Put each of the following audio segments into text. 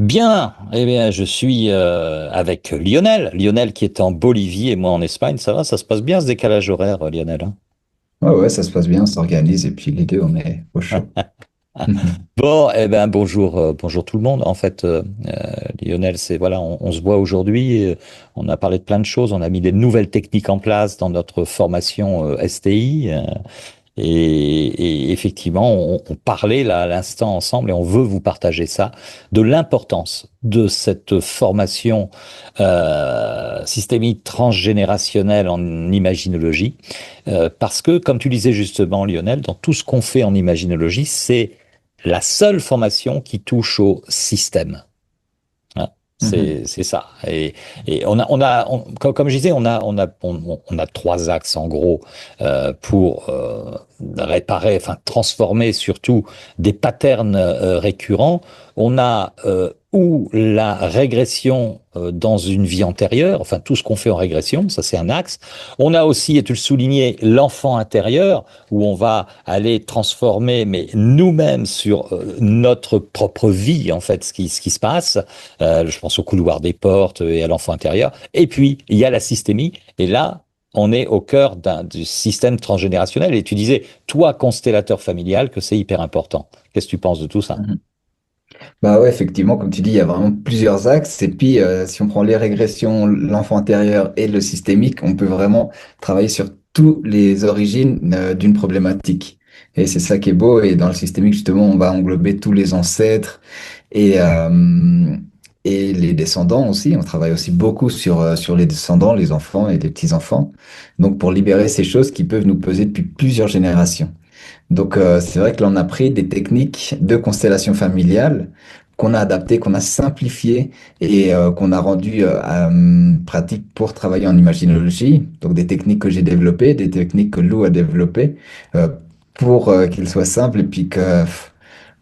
Bien, eh bien, je suis avec Lionel. Lionel qui est en Bolivie et moi en Espagne. Ça va, ça se passe bien ce décalage horaire, Lionel, hein? Ouais, ouais, ça se passe bien, on s'organise et puis les deux, on est au chaud. Bon, eh ben bonjour, bonjour tout le monde. En fait, Lionel, c'est voilà, on se voit aujourd'hui. On a parlé de plein de choses. On a mis des nouvelles techniques en place dans notre formation STI. Et effectivement, on parlait là à l'instant ensemble et on veut vous partager ça, de l'importance de cette formation systémique transgénérationnelle en imaginologie, parce que, comme tu disais justement, Lionel, dans tout ce qu'on fait en imaginologie, c'est la seule formation qui touche au système. Hein. Mhm. C'est ça. Et comme je disais, on a trois axes en gros pour réparer, enfin transformer surtout des patterns récurrents. On a ou la régression dans une vie antérieure, enfin tout ce qu'on fait en régression, ça c'est un axe. On a aussi, et tu le soulignais, l'enfant intérieur, où on va aller transformer, mais nous-mêmes sur notre propre vie, en fait, ce qui se passe. Je pense au couloir des portes et à l'enfant intérieur. Et puis, il y a la systémie. Et là, on est au cœur du système transgénérationnel. Et tu disais, toi, constellateur familial, que c'est hyper important. Qu'est-ce que tu penses de tout ça? Mhm. Bah ouais, effectivement, comme tu dis, il y a vraiment plusieurs axes. Et puis, si on prend les régressions, l'enfant intérieur et le systémique, on peut vraiment travailler sur toutes les origines d'une problématique. Et c'est ça qui est beau. Et dans le systémique, justement, on va englober tous les ancêtres et, euh, et les descendants aussi. On travaille aussi beaucoup sur les descendants, les enfants et les petits-enfants. Donc, pour libérer ces choses qui peuvent nous peser depuis plusieurs générations. Donc, c'est vrai que là, on a pris des techniques de constellation familiale qu'on a adaptées, qu'on a simplifiées et qu'on a rendues pratiques pour travailler en imaginologie. Donc, des techniques que j'ai développées, des techniques que Lou a développées euh, pour qu'ils soient simples et puis que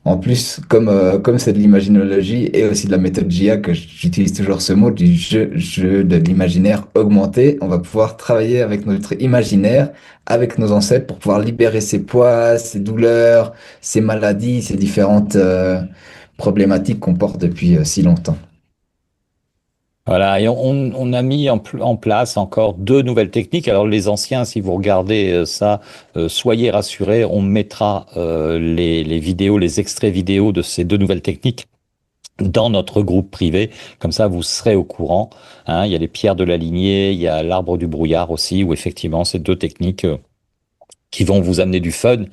en plus, comme c'est de l'imaginologie et aussi de la méthode JA, que j'utilise toujours ce mot, du jeu de l'imaginaire augmenté, on va pouvoir travailler avec notre imaginaire, avec nos ancêtres pour pouvoir libérer ses poids, ses douleurs, ses maladies, ces différentes problématiques qu'on porte depuis si longtemps. Voilà, et on a mis en place encore deux nouvelles techniques. Alors les anciens, si vous regardez ça, soyez rassurés, on mettra les vidéos, les extraits vidéo de ces deux nouvelles techniques dans notre groupe privé. Comme ça, vous serez au courant. Hein. Il y a les pierres de la lignée, il y a l'arbre du brouillard aussi, où effectivement, ces deux techniques qui vont vous amener du fun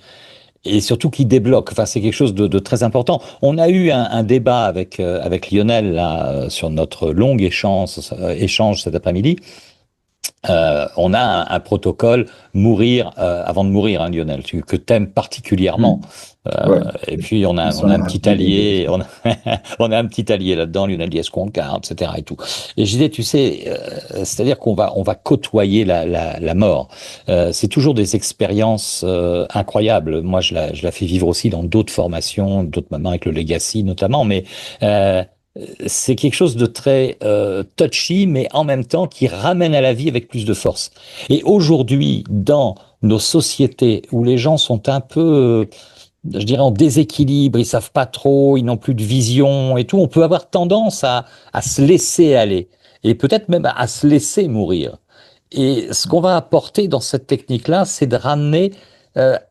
et surtout qui débloquent. Enfin, c'est quelque chose de très important. On a eu un débat avec Lionel là, sur notre long échange cet après-midi. On a un protocole mourir avant de mourir, hein, Lionel, que t'aimes particulièrement. Hmm. Ouais, Et puis ils on sont a un petit rapides et allié, efficaces. on a un petit allié là-dedans. Lionel dit est-ce qu'on le garde, etc. Et tout. Et je disais, tu sais, c'est-à-dire qu'on va côtoyer la mort. C'est toujours des expériences incroyables. Moi, je la fais vivre aussi dans d'autres formations, d'autres maintenant avec le Legacy notamment, mais euh, c'est quelque chose de très touchy, mais en même temps qui ramène à la vie avec plus de force. Et aujourd'hui, dans nos sociétés où les gens sont un peu, je dirais, en déséquilibre, ils savent pas trop, ils n'ont plus de vision et tout, on peut avoir tendance à se laisser aller et peut-être même à se laisser mourir. Et ce qu'on va apporter dans cette technique-là, c'est de ramener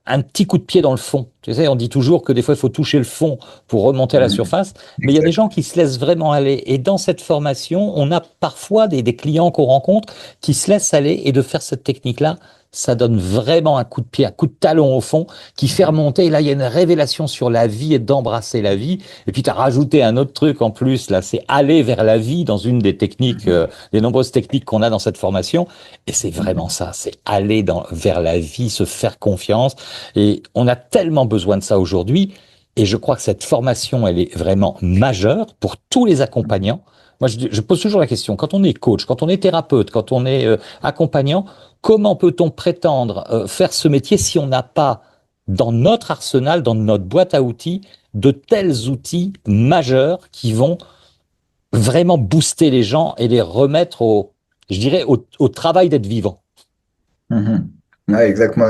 un petit coup de pied dans le fond. Tu sais, on dit toujours que des fois, il faut toucher le fond pour remonter à la Mhm. surface, mais il y a des Exact. gens qui se laissent vraiment aller. Et dans cette formation, on a parfois des clients qu'on rencontre qui se laissent aller, et de faire cette technique-là, ça donne vraiment un coup de pied, un coup de talon au fond, qui fait remonter. Et là, il y a une révélation sur la vie et d'embrasser la vie. Et puis, tu as rajouté un autre truc en plus, là, c'est aller vers la vie dans une des techniques, des nombreuses techniques qu'on a dans cette formation. Et c'est vraiment Mhm. ça, c'est aller vers la vie, se faire confiance. Et on a tellement besoin de ça aujourd'hui. Et je crois que cette formation, elle est vraiment majeure pour tous les accompagnants. Moi, je pose toujours la question, quand on est coach, quand on est thérapeute, quand on est accompagnant, comment peut-on prétendre faire ce métier si on n'a pas dans notre arsenal, dans notre boîte à outils, de tels outils majeurs qui vont vraiment booster les gens et les remettre je dirais, au travail d'être vivant. Mhm. Ouais, exactement.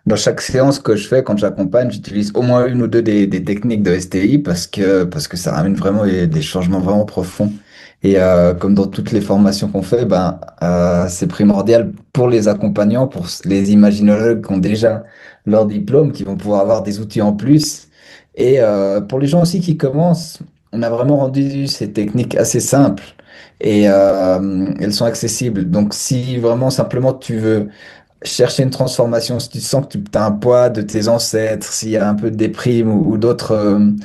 Dans chaque séance que je fais, quand j'accompagne, j'utilise au moins une ou deux des techniques de STI parce que ça ramène vraiment des changements vraiment profonds. Et comme dans toutes les formations qu'on fait, ben, c'est primordial pour les accompagnants, pour les imaginologues qui ont déjà leur diplôme, qui vont pouvoir avoir des outils en plus. Et pour les gens aussi qui commencent, on a vraiment rendu ces techniques assez simples et elles sont accessibles. Donc si vraiment simplement tu veux chercher une transformation, si tu sens que tu as un poids de tes ancêtres, s'il y a un peu de déprime ou d'autres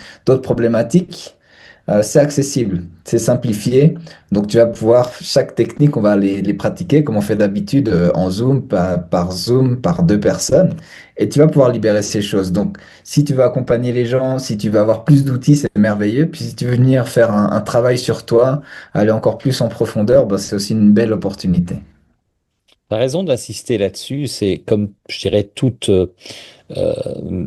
problématiques, c'est accessible, c'est simplifié. Donc tu vas pouvoir, chaque technique, on va les pratiquer comme on fait d'habitude en Zoom, par Zoom, par deux personnes, et tu vas pouvoir libérer ces choses. Donc si tu veux accompagner les gens, si tu veux avoir plus d'outils, c'est merveilleux. Puis si tu veux venir faire un travail sur toi, aller encore plus en profondeur, ben, c'est aussi une belle opportunité. T'as raison d'insister là-dessus. C'est comme, je dirais, euh,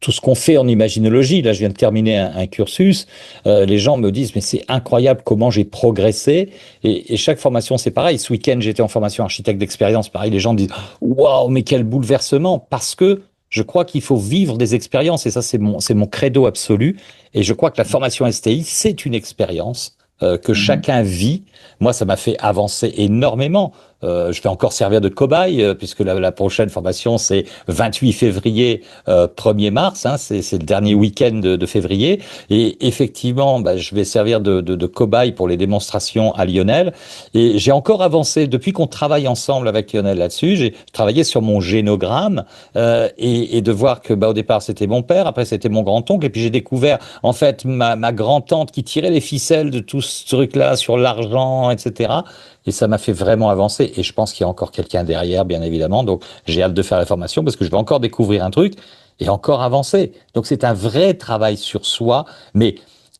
tout ce qu'on fait en imaginologie. Là, je viens de terminer un cursus. Les gens me disent, mais c'est incroyable comment j'ai progressé. Et chaque formation, c'est pareil. Ce week-end, j'étais en formation architecte d'expérience. Pareil, les gens me disent, waouh, mais quel bouleversement. Parce que je crois qu'il faut vivre des expériences. Et ça, c'est mon credo absolu. Et je crois que la formation STI, c'est une expérience. Que Mhm. chacun vit. Moi, ça m'a fait avancer énormément. Je vais encore servir de cobaye, puisque la prochaine formation, c'est 28 février, 1er mars, hein, c'est le dernier week-end de février. Et effectivement, bah, je vais servir de cobaye pour les démonstrations à Lionel. Et j'ai encore avancé, depuis qu'on travaille ensemble avec Lionel là-dessus, j'ai travaillé sur mon génogramme, et de voir que bah, au départ, c'était mon père, après c'était mon grand-oncle, et puis j'ai découvert en fait ma grand-tante qui tirait les ficelles de tout ce truc-là sur l'argent, etc. Et ça m'a fait vraiment avancer. Et je pense qu'il y a encore quelqu'un derrière, bien évidemment. Donc, j'ai hâte de faire la formation parce que je vais encore découvrir un truc et encore avancer. Donc, c'est un vrai travail sur soi. Mais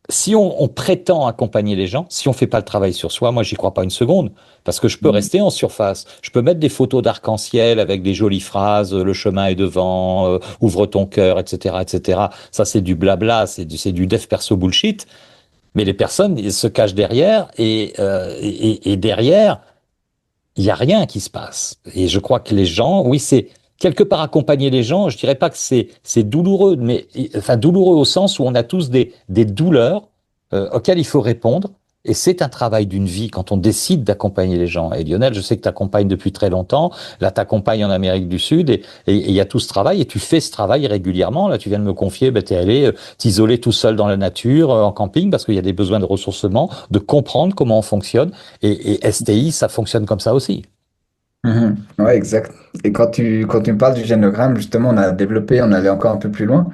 si on prétend accompagner les gens, si on fait pas le travail sur soi, moi, j'y crois pas une seconde. Parce que je peux Mhm. rester en surface. Je peux mettre des photos d'arc-en-ciel avec des jolies phrases, le chemin est devant, ouvre ton cœur, etc., etc. Ça, c'est du blabla, c'est du dev perso bullshit. Mais les personnes ils se cachent derrière et derrière, il n'y a rien qui se passe. Et je crois que les gens, oui, c'est quelque part accompagner les gens. Je dirais pas que c'est douloureux, mais enfin douloureux au sens où on a tous des douleurs auxquelles il faut répondre. Et c'est un travail d'une vie quand on décide d'accompagner les gens. Et Lionel, je sais que tu accompagnes depuis très longtemps. Là, tu accompagnes en Amérique du Sud et il y a tout ce travail et tu fais ce travail régulièrement. Là, tu viens de me confier, ben, tu es allé t'isoler tout seul dans la nature, en camping, parce qu'il y a des besoins de ressourcement, de comprendre comment on fonctionne. Et STI, ça fonctionne comme ça aussi. Mhm. Ouais, exact. Et quand tu me parles du génogramme, justement, on a développé, on allait encore un peu plus loin.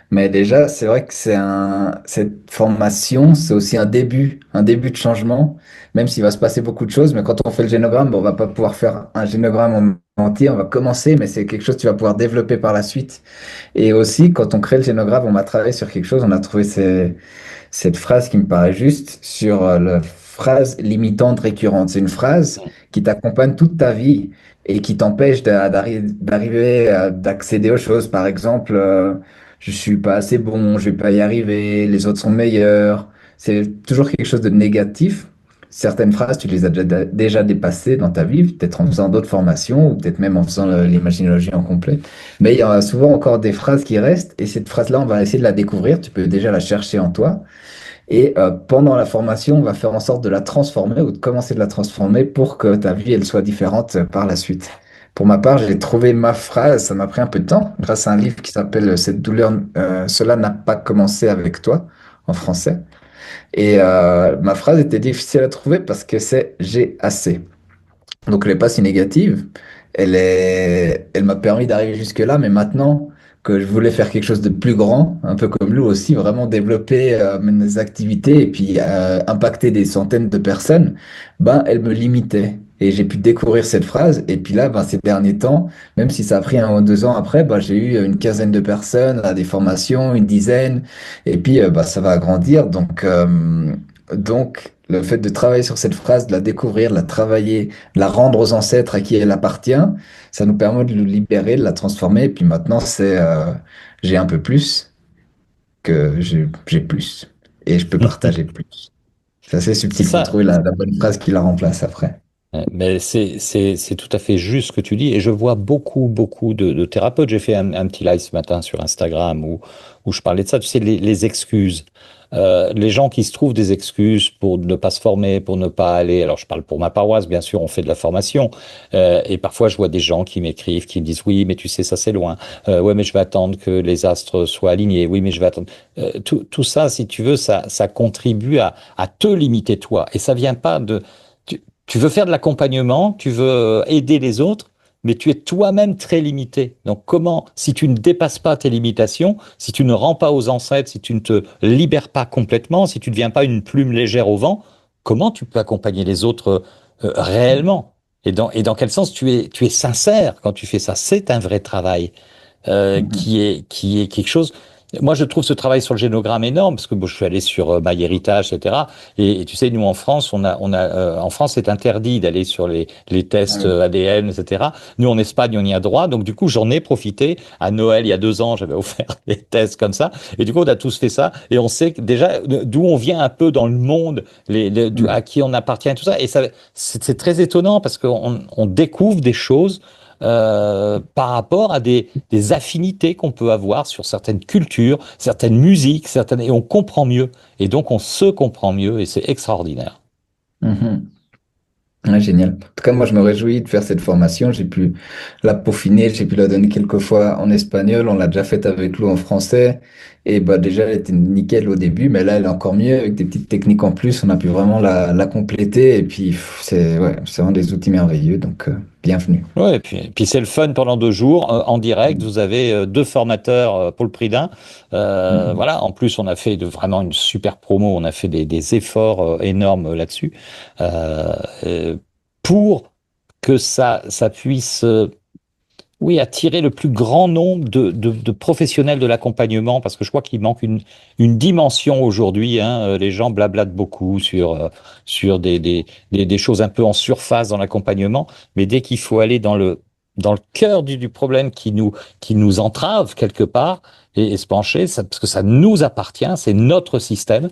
Mais déjà, c'est vrai que cette formation, c'est aussi un début de changement, même s'il va se passer beaucoup de choses. Mais quand on fait le génogramme, bon, on va pas pouvoir faire un génogramme en entier. On va commencer, mais c'est quelque chose que tu vas pouvoir développer par la suite. Et aussi, quand on crée le génogramme, on va travailler sur quelque chose. On a trouvé cette phrase qui me paraît juste sur la phrase limitante récurrente. C'est une phrase qui t'accompagne toute ta vie et qui t'empêche d'arriver d'accéder aux choses. Par exemple, je suis pas assez bon, je vais pas y arriver, les autres sont meilleurs. C'est toujours quelque chose de négatif. Certaines phrases, tu les as déjà dépassées dans ta vie, peut-être en faisant d'autres formations ou peut-être même en faisant l'imaginologie en complet. Mais il y a souvent encore des phrases qui restent et cette phrase-là, on va essayer de la découvrir. Tu peux déjà la chercher en toi. Et pendant la formation, on va faire en sorte de la transformer ou de commencer de la transformer pour que ta vie, elle soit différente par la suite. Pour ma part, j'ai trouvé ma phrase, ça m'a pris un peu de temps, grâce à un livre qui s'appelle Cette douleur, cela n'a pas commencé avec toi, en français. Et ma phrase était difficile à trouver parce que c'est j'ai assez. Donc, elle n'est pas si négative. Elle m'a permis d'arriver jusque-là, mais maintenant que je voulais faire quelque chose de plus grand, un peu comme lui aussi, vraiment développer mes activités et puis impacter des centaines de personnes, ben, elle me limitait. Et j'ai pu découvrir cette phrase. Et puis là, ben, ces derniers temps, même si ça a pris 1 ou 2 ans après, ben, j'ai eu une quinzaine de personnes à des formations, une dizaine. Et puis, ben, ça va agrandir. Donc, le fait de travailler sur cette phrase, de la découvrir, de la travailler, de la rendre aux ancêtres à qui elle appartient, ça nous permet de le libérer, de la transformer. Et puis maintenant, j'ai un peu plus que j'ai plus. Et je peux partager plus. C'est assez C'est subtil. Il faut ça. trouver la bonne phrase qui la remplace après. Mais c'est tout à fait juste ce que tu dis. Et je vois beaucoup de thérapeutes. J'ai fait un petit live ce matin sur Instagram où je parlais de ça. Tu sais, les excuses. Les gens qui se trouvent des excuses pour ne pas se former, pour ne pas aller. Alors, je parle pour ma paroisse, bien sûr, on fait de la formation. Et parfois, je vois des gens qui m'écrivent, qui me disent, oui, mais tu sais, ça c'est loin. Ouais, mais je vais attendre que les astres soient alignés. Oui, mais je vais attendre. Tout ça, si tu veux, ça contribue à te limiter toi. Et ça vient pas de tu veux faire de l'accompagnement, tu veux aider les autres, mais tu es toi-même très limité. Donc comment, si tu ne dépasses pas tes limitations, si tu ne rends pas aux ancêtres, si tu ne te libères pas complètement, si tu ne deviens pas une plume légère au vent, comment tu peux accompagner les autres réellement? Et dans quel sens tu es sincère quand tu fais ça? C'est un vrai travail Mhm. qui est quelque chose. Moi, je trouve ce travail sur le génogramme énorme parce que bon, je suis allé sur MyHeritage, etc. Et tu sais, nous en France, en France, c'est interdit d'aller sur les Ah tests oui. ADN, etc. Nous en Espagne, on y a droit. Donc du coup, j'en ai profité. À Noël, il y a 2 ans, j'avais offert des tests comme ça. Et du coup, on a tous fait ça. Et on sait déjà d'où on vient un peu dans le monde, à Mhm. qui on appartient, et tout ça. Et ça, c'est très étonnant parce qu'on découvre des choses par rapport à des affinités qu'on peut avoir sur certaines cultures, certaines musiques, et on comprend mieux. Et donc on se comprend mieux et c'est extraordinaire. Mhm. Ouais, génial. En tout cas, moi, je me réjouis de faire cette formation. J'ai pu la peaufiner, j'ai pu la donner quelques fois en espagnol. On l'a déjà faite avec Lou en français. Et bah, déjà, elle était nickel au début, mais là, elle est encore mieux avec des petites techniques en plus. On a pu vraiment la compléter. Et puis, c'est ouais, c'est vraiment des outils merveilleux. Donc, bienvenue. Ouais, et puis c'est le fun pendant 2 jours en direct. Vous avez deux formateurs pour le prix d'un. Mhm. Voilà. En plus, on a fait vraiment une super promo. On a fait des efforts énormes là-dessus euh, euh, pour que ça puisse oui, attirer le plus grand nombre de professionnels de l'accompagnement, parce que je crois qu'il manque une dimension aujourd'hui. Hein. Les gens blablatent beaucoup sur des choses un peu en surface dans l'accompagnement, mais dès qu'il faut aller dans le cœur du problème qui nous entrave quelque part et se pencher, parce que ça nous appartient, c'est notre système,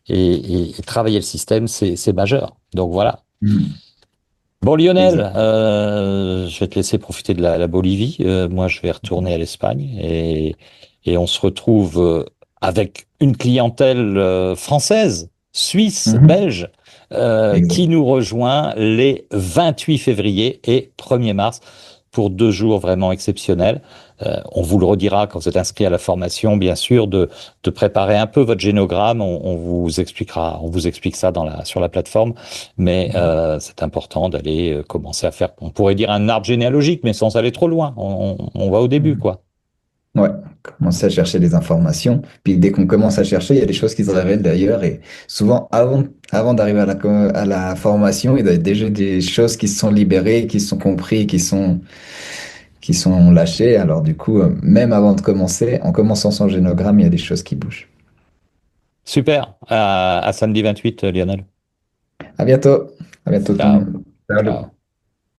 et travailler le système, c'est majeur. Donc voilà. Mhm. Bon, Lionel, Exact. je vais te laisser profiter de la Bolivie. Moi, je vais retourner à l'Espagne et on se retrouve avec une clientèle française, suisse, Mhm. belge, qui Exact. nous rejoint les 28 février et 1er mars pour 2 jours vraiment exceptionnels. On vous le redira quand vous êtes inscrit à la formation, bien sûr, de préparer un peu votre génogramme. On vous explique ça sur la plateforme. Mais c'est important d'aller commencer à faire, on pourrait dire un arbre généalogique, mais sans aller trop loin. On va au début, Mhm. quoi. Ouais, commencer à chercher des informations. Puis dès qu'on commence à chercher, il y a des choses qui se révèlent d'ailleurs. Et souvent, avant d'arriver à la formation, il y a déjà des choses qui se sont libérées, qui se sont compris, qui sont lâchées. Alors du coup, même avant de commencer, en commençant son génogramme, il y a des choses qui bougent. Super. À samedi 28, Lionel. À bientôt. À bientôt tout le Ciao. monde. Salut. Ciao.